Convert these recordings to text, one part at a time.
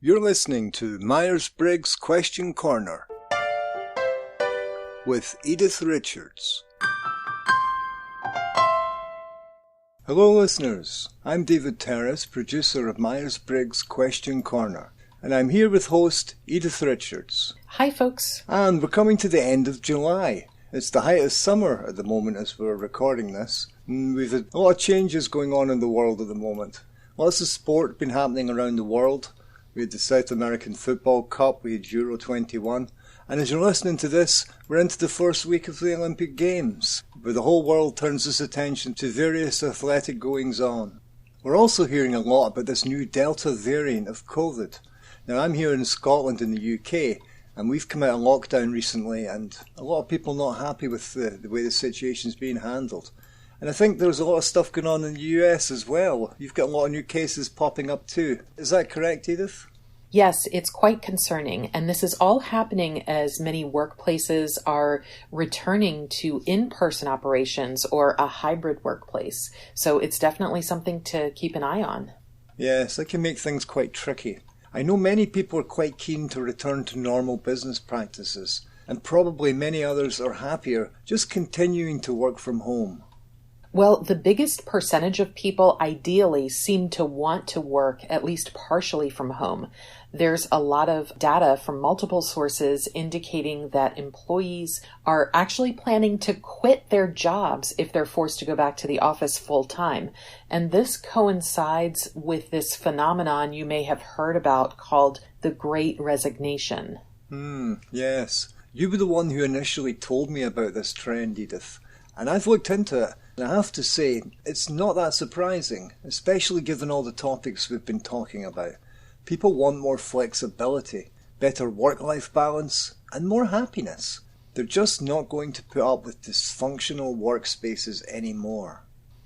You're listening to Myers-Briggs Question Corner with Edith Richards. Hello listeners, I'm David Terrace, producer of Myers-Briggs Question Corner, and I'm here with host Edith Richards. Hi folks. And we're coming to the end of July. It's the height of summer at the moment as we're recording this, and we've had a lot of changes going on in the world at the moment. Lots of sport been happening around the world. We had the South American Football Cup, we had Euro 21, and as you're listening to this, we're into the first week of the Olympic Games, where the whole world turns its attention to various athletic goings-on. We're also hearing a lot about this new Delta variant of COVID. Now I'm here in Scotland in the UK, and we've come out of lockdown recently, and a lot of people not happy with the way the situation's being handled. And I think there's a lot of stuff going on in the US as well. You've got a lot of new cases popping up too. Is that correct, Edith? Yes, it's quite concerning. And this is all happening as many workplaces are returning to in-person operations or a hybrid workplace. So it's definitely something to keep an eye on. Yes, that can make things quite tricky. I know many people are quite keen to return to normal business practices, and probably many others are happier just continuing to work from home. Well, the biggest percentage of people ideally seem to want to work at least partially from home. There's a lot of data from multiple sources indicating that employees are actually planning to quit their jobs if they're forced to go back to the office full time. And this coincides with this phenomenon you may have heard about called the Great Resignation. Yes. You were the one who initially told me about this trend, Edith. And I've looked into it. And I have to say, it's not that surprising, especially given all the topics we've been talking about. People want more flexibility, better work-life balance, and more happiness. They're just not going to put up with dysfunctional workspaces anymore.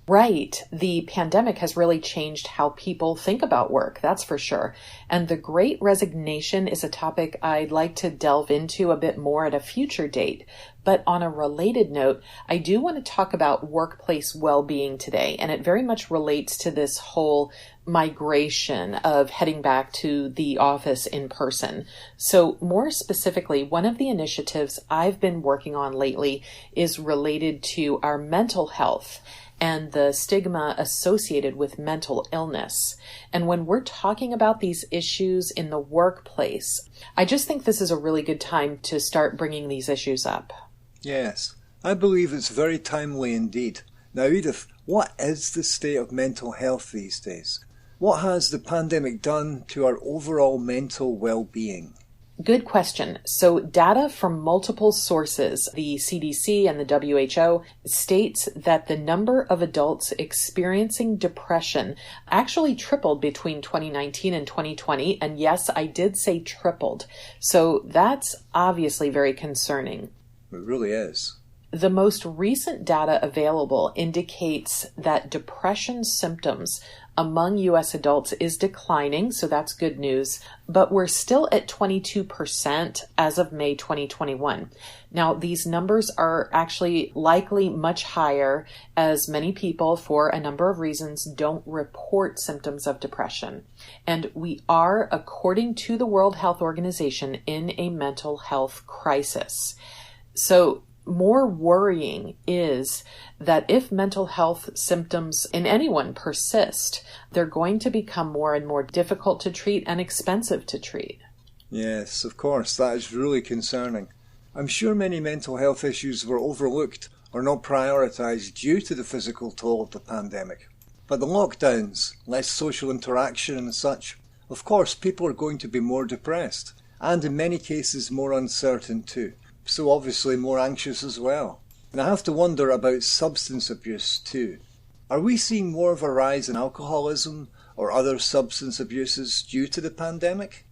Right. The pandemic has really changed how people think about work, that's for sure. And the Great Resignation is a topic I'd like to delve into a bit more at a future date. But on a related note, I do want to talk about workplace well-being today, and it very much relates to this whole migration of heading back to the office in person. So more specifically, one of the initiatives I've been working on lately is related to our mental health and the stigma associated with mental illness. And when we're talking about these issues in the workplace, I just think this is a really good time to start bringing these issues up. Yes, I believe it's very timely indeed. Now, Edith, what is the state of mental health these days? What has the pandemic done to our overall mental well-being? Good question. So data from multiple sources, the CDC and the WHO, states that the number of adults experiencing depression actually tripled between 2019 and 2020. And yes, I did say tripled. So that's obviously very concerning. It really is. The most recent data available indicates that depression symptoms among U.S. adults is declining, so that's good news, but we're still at 22% as of May 2021. Now, these numbers are actually likely much higher as many people, for a number of reasons, don't report symptoms of depression. And we are, according to the World Health Organization, in a mental health crisis. So more worrying is that if mental health symptoms in anyone persist, they're going to become more and more difficult to treat and expensive to treat. Yes, of course, that is really concerning. I'm sure many mental health issues were overlooked or not prioritised due to the physical toll of the pandemic. But the lockdowns, less social interaction and such, of course people are going to be more depressed, and in many cases more uncertain too. So obviously more anxious as well. And I have to wonder about substance abuse too. Are we seeing more of a rise in alcoholism or other substance abuses due to the pandemic?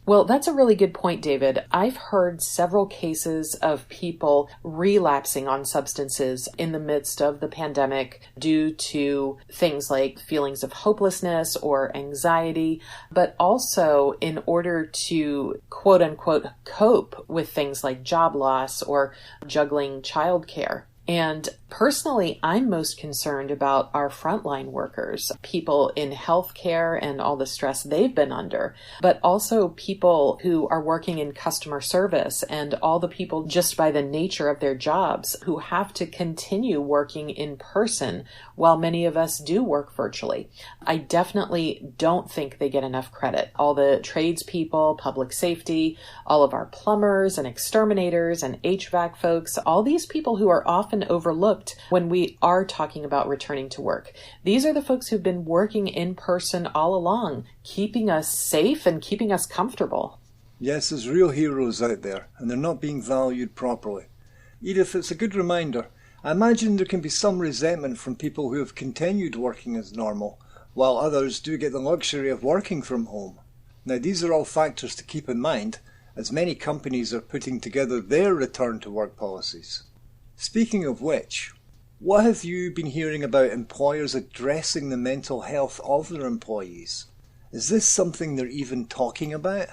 Well, that's a really good point, David. I've heard several cases of people relapsing on substances in the midst of the pandemic due to things like feelings of hopelessness or anxiety, but also in order to quote unquote cope with things like job loss or juggling childcare. And personally, I'm most concerned about our frontline workers, people in healthcare and all the stress they've been under, but also people who are working in customer service and all the people just by the nature of their jobs who have to continue working in person while many of us do work virtually. I definitely don't think they get enough credit. All the tradespeople, public safety, all of our plumbers and exterminators and HVAC folks, all these people who are often overlooked when we are talking about returning to work. These are the folks who've been working in person all along, keeping us safe and keeping us comfortable. Yes, there's real heroes out there, and they're not being valued properly. Edith, it's a good reminder. I imagine there can be some resentment from people who have continued working as normal, while others do get the luxury of working from home. Now, these are all factors to keep in mind, as many companies are putting together their return to work policies. Speaking of which, what have you been hearing about employers addressing the mental health of their employees? Is this something they're even talking about?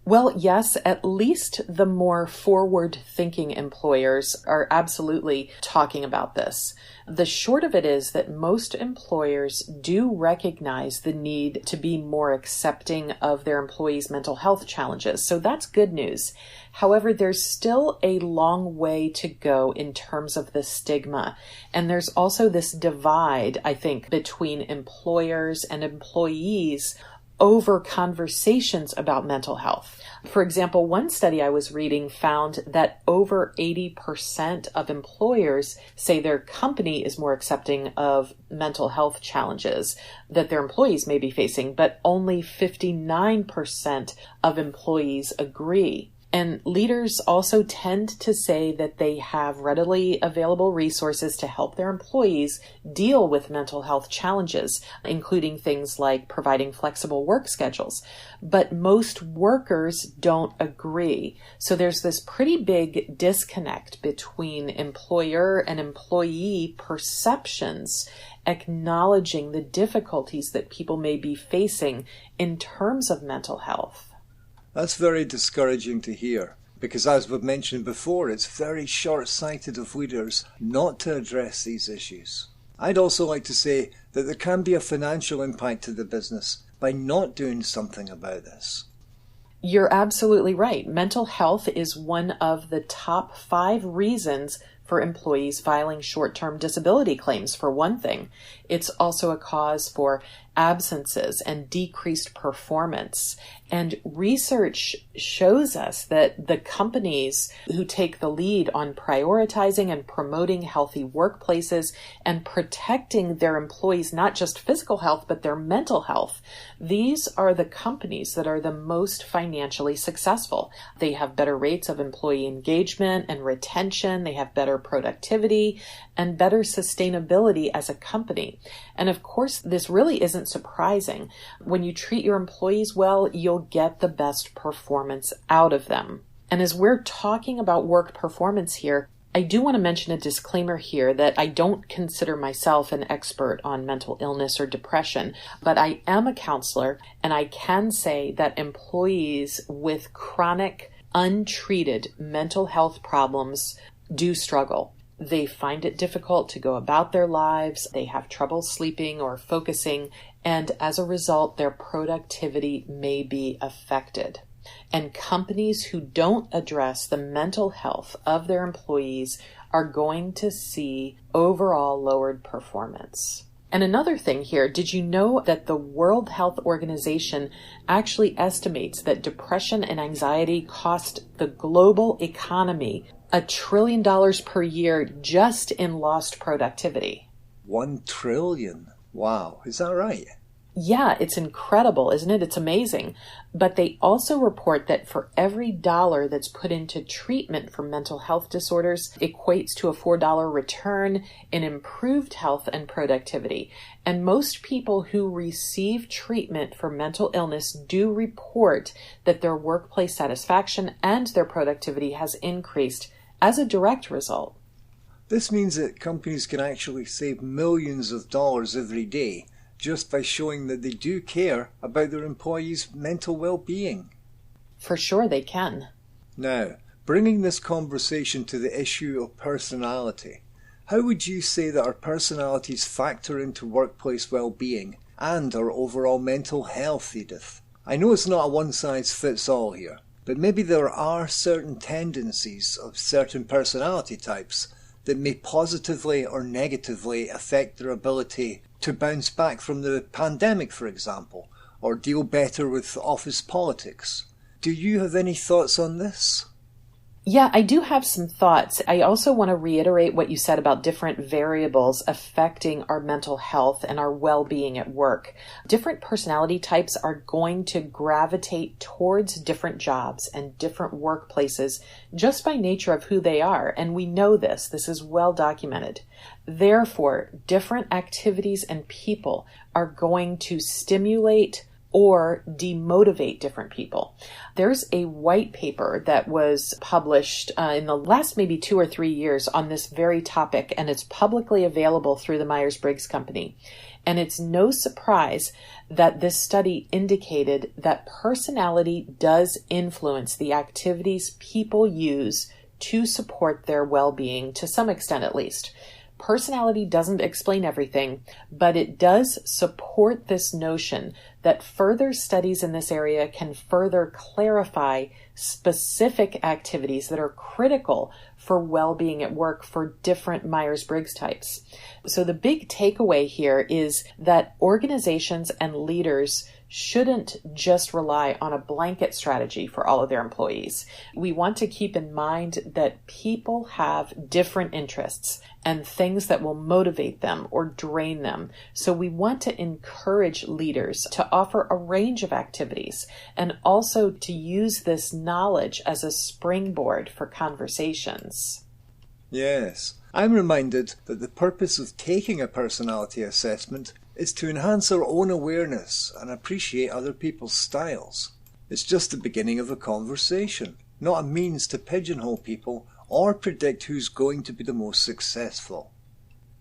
Well, yes, at least the more forward-thinking employers are absolutely talking about this. The short of it is that most employers do recognize the need to be more accepting of their employees' mental health challenges. So that's good news. However, there's still a long way to go in terms of the stigma. And there's also this divide, I think, between employers and employees over conversations about mental health. For example, one study I was reading found that over 80% of employers say their company is more accepting of mental health challenges that their employees may be facing, but only 59% of employees agree. And leaders also tend to say that they have readily available resources to help their employees deal with mental health challenges, including things like providing flexible work schedules. But most workers don't agree. So there's this pretty big disconnect between employer and employee perceptions, acknowledging the difficulties that people may be facing in terms of mental health. That's very discouraging to hear, because as we've mentioned before, it's very short-sighted of leaders not to address these issues. I'd also like to say that there can be a financial impact to the business by not doing something about this. You're absolutely right. Mental health is one of the top 5 reasons for employees filing short-term disability claims, for one thing. It's also a cause for absences and decreased performance. And research shows us that the companies who take the lead on prioritizing and promoting healthy workplaces and protecting their employees' not just physical health, but their mental health, these are the companies that are the most financially successful. They have better rates of employee engagement and retention. They have better productivity and better sustainability as a company. And of course, this really isn't surprising. When you treat your employees well, you'll get the best performance out of them. And as we're talking about work performance here, I do want to mention a disclaimer here that I don't consider myself an expert on mental illness or depression, but I am a counselor, and I can say that employees with chronic, untreated mental health problems do struggle. They find it difficult to go about their lives, they have trouble sleeping or focusing, and as a result, their productivity may be affected. And companies who don't address the mental health of their employees are going to see overall lowered performance. And another thing here, did you know that the World Health Organization actually estimates that depression and anxiety cost the global economy $1 trillion per year just in lost productivity? 1 trillion. Wow, is that right? Yeah, it's incredible, isn't it? It's amazing. But they also report that for every dollar that's put into treatment for mental health disorders equates to a $4 return in improved health and productivity. And most people who receive treatment for mental illness do report that their workplace satisfaction and their productivity has increased as a direct result. This means that companies can actually save millions of dollars every day just by showing that they do care about their employees' mental well-being. For sure they can. Now, Bringing this conversation to the issue of personality, how would you say that our personalities factor into workplace well-being and our overall mental health, Edith? I know it's not a one-size-fits-all here, but maybe there are certain tendencies of certain personality types that may positively or negatively affect their ability to bounce back from the pandemic, for example, or deal better with office politics. Do you have any thoughts on this? Yeah, I do have some thoughts. I also want to reiterate what you said about different variables affecting our mental health and our well-being at work. Different personality types are going to gravitate towards different jobs and different workplaces just by nature of who they are. And we know this. This is well documented. Therefore, different activities and people are going to stimulate or demotivate different people. There's a white paper that was published in the last maybe 2 or 3 years on this very topic, and it's publicly available through the Myers-Briggs Company. And it's no surprise that this study indicated that personality does influence the activities people use to support their well-being, to some extent at least. Personality doesn't explain everything, but it does support this notion that further studies in this area can further clarify specific activities that are critical for well-being at work for different Myers-Briggs types. So the big takeaway here is that organizations and leaders shouldn't just rely on a blanket strategy for all of their employees. We want to keep in mind that people have different interests and things that will motivate them or drain them. So we want to encourage leaders to offer a range of activities and also to use this knowledge as a springboard for conversations. Yes, I'm reminded that the purpose of taking a personality assessment is to enhance our own awareness and appreciate other people's styles. It's just the beginning of a conversation, not a means to pigeonhole people or predict who's going to be the most successful.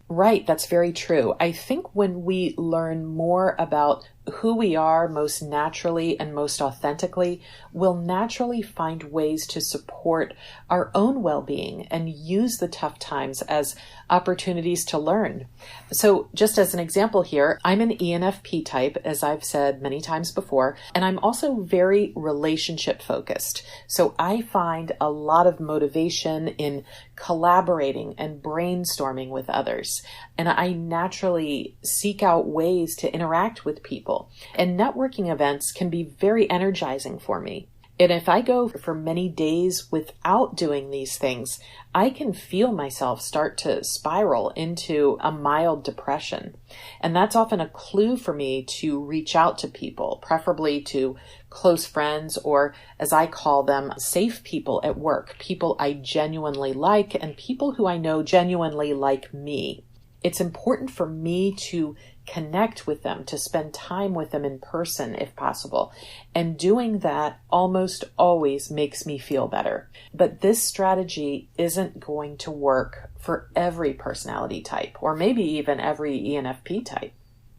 Right, that's very true. I think when we learn more about who we are most naturally and most authentically, we'll naturally find ways to support our own well-being and use the tough times as opportunities to learn. So just as an example here, I'm an ENFP type, as I've said many times before, and I'm also very relationship focused. So I find a lot of motivation in collaborating and brainstorming with others. And I naturally seek out ways to interact with people. And networking events can be very energizing for me. And if I go for many days without doing these things, I can feel myself start to spiral into a mild depression. And that's often a clue for me to reach out to people, preferably to close friends, or as I call them, safe people at work, people I genuinely like and people who I know genuinely like me. It's important for me to connect with them, to spend time with them in person if possible. And doing that almost always makes me feel better. But this strategy isn't going to work for every personality type, or maybe even every ENFP type.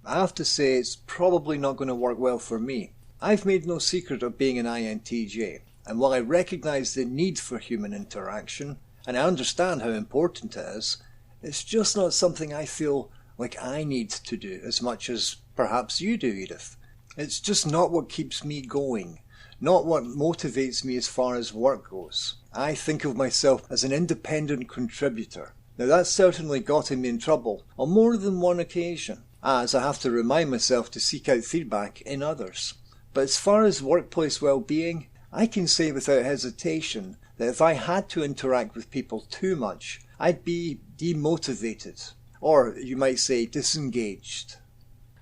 I have to say it's probably not going to work well for me. I've made no secret of being an INTJ, and while I recognize the need for human interaction, and I understand how important it is, it's just not something I feel like I need to do as much as perhaps you do, Edith. It's just not what keeps me going, not what motivates me as far as work goes. I think of myself as an independent contributor. Now that's certainly gotten me in trouble on more than one occasion, as I have to remind myself to seek out feedback in others. But as far as workplace well-being, I can say without hesitation that if I had to interact with people too much, I'd be demotivated, or you might say disengaged.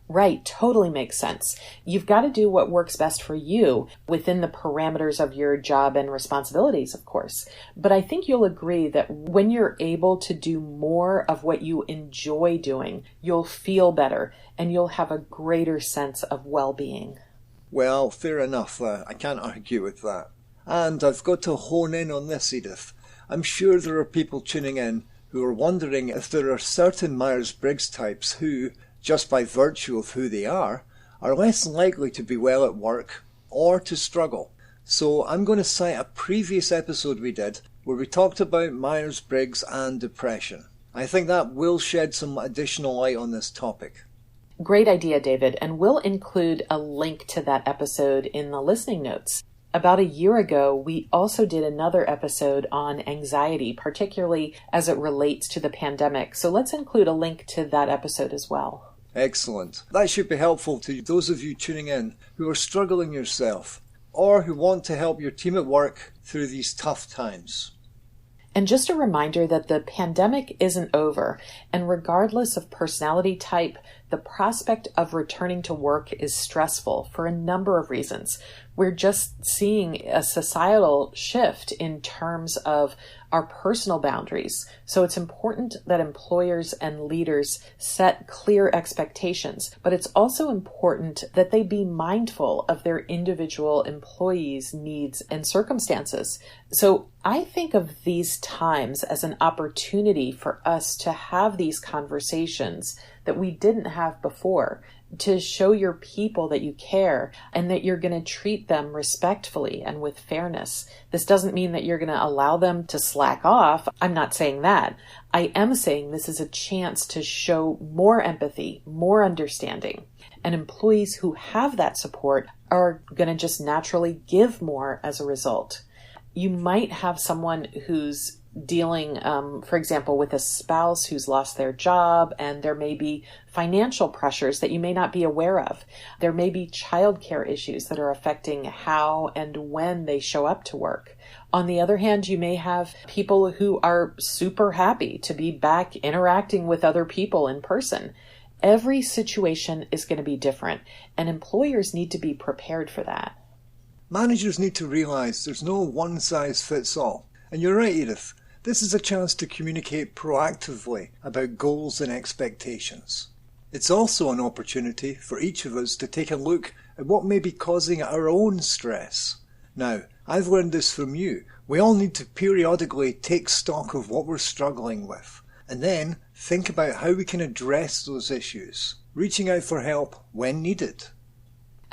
Right, totally makes sense. You've got to do what works best for you within the parameters of your job and responsibilities, of course. But I think you'll agree that when you're able to do more of what you enjoy doing, you'll feel better and you'll have a greater sense of well-being. Well, fair enough. I can't argue with that. And I've got to hone in on this, Edith. I'm sure there are people tuning in who are wondering if there are certain Myers-Briggs types who, just by virtue of who they are less likely to be well at work or to struggle. So I'm going to cite a previous episode we did where we talked about Myers-Briggs and depression. I think that will shed some additional light on this topic. Great idea, David, and we'll include a link to that episode in the listening notes. About a year ago, we also did another episode on anxiety, particularly as it relates to the pandemic. So let's include a link to that episode as well. Excellent. That should be helpful to those of you tuning in who are struggling yourself or who want to help your team at work through these tough times. And just a reminder that the pandemic isn't over, and regardless of personality type, the prospect of returning to work is stressful for a number of reasons. We're just seeing a societal shift in terms of our personal boundaries. So it's important that employers and leaders set clear expectations, but it's also important that they be mindful of their individual employees' needs and circumstances. So I think of these times as an opportunity for us to have these conversations that we didn't have before, to show your people that you care and that you're going to treat them respectfully and with fairness. This doesn't mean that you're going to allow them to slack off. I'm not saying that. I am saying this is a chance to show more empathy, more understanding. And employees who have that support are going to just naturally give more as a result. You might have someone who's dealing, for example, with a spouse who's lost their job, and there may be financial pressures that you may not be aware of. There may be childcare issues that are affecting how and when they show up to work. On the other hand, you may have people who are super happy to be back interacting with other people in person. Every situation is going to be different, and employers need to be prepared for that. Managers need to realize there's no one-size-fits-all. And you're right, Edith. This is a chance to communicate proactively about goals and expectations. It's also an opportunity for each of us to take a look at what may be causing our own stress. Now, I've learned this from you. We all need to periodically take stock of what we're struggling with, and then think about how we can address those issues, reaching out for help when needed.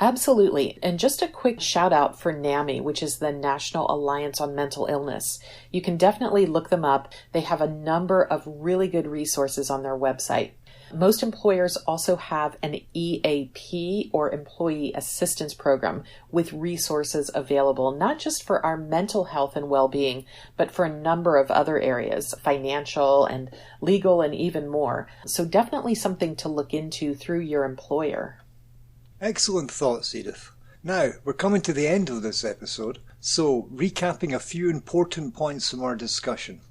Absolutely. And just a quick shout out for NAMI, which is the National Alliance on Mental Illness. You can definitely look them up. They have a number of really good resources on their website. Most employers also have an EAP, or Employee Assistance Program, with resources available, not just for our mental health and well-being, but for a number of other areas, financial and legal and even more. So definitely something to look into through your employer. Excellent thoughts, Edith. Now, we're coming to the end of this episode, so recapping a few important points from our discussion.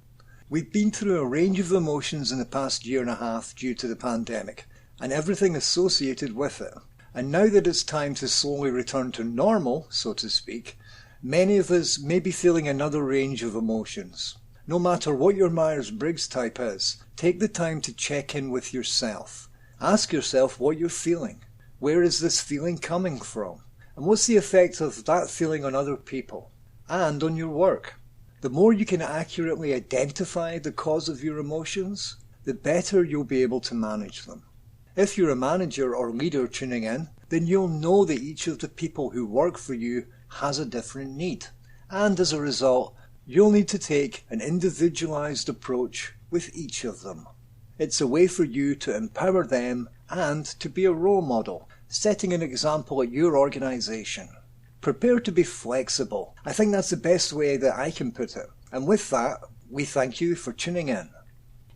We've been through a range of emotions in the past year and a half due to the pandemic, and everything associated with it. And now that it's time to slowly return to normal, so to speak, many of us may be feeling another range of emotions. No matter what your Myers-Briggs type is, take the time to check in with yourself. Ask yourself what you're feeling. Where is this feeling coming from? And what's the effect of that feeling on other people and on your work? The more you can accurately identify the cause of your emotions, the better you'll be able to manage them. If you're a manager or leader tuning in, then you'll know that each of the people who work for you has a different need. And as a result, you'll need to take an individualized approach with each of them. It's a way for you to empower them and to be a role model, setting an example at your organization. Prepare to be flexible. I think that's the best way that I can put it. And with that, we thank you for tuning in.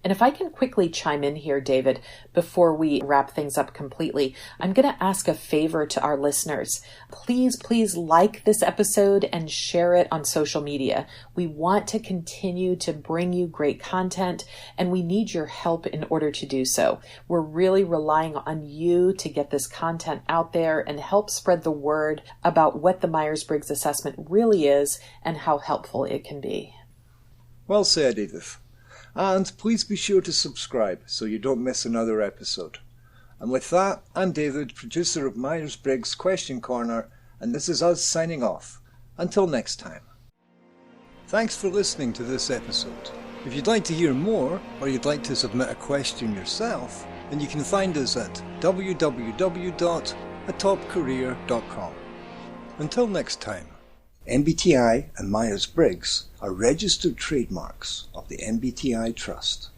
And if I can quickly chime in here, David, before we wrap things up completely, I'm going to ask a favor to our listeners. Please like this episode and share it on social media. We want to continue to bring you great content, and we need your help in order to do so. We're really relying on you to get this content out there and help spread the word about what the Myers-Briggs assessment really is and how helpful it can be. Well said, Edith. And please be sure to subscribe so you don't miss another episode. And with that, I'm David, producer of Myers-Briggs Question Corner, and this is us signing off. Until next time. Thanks for listening to this episode. If you'd like to hear more, or you'd like to submit a question yourself, then you can find us at www.atopcareer.com. Until next time. MBTI and Myers-Briggs are registered trademarks of the MBTI Trust.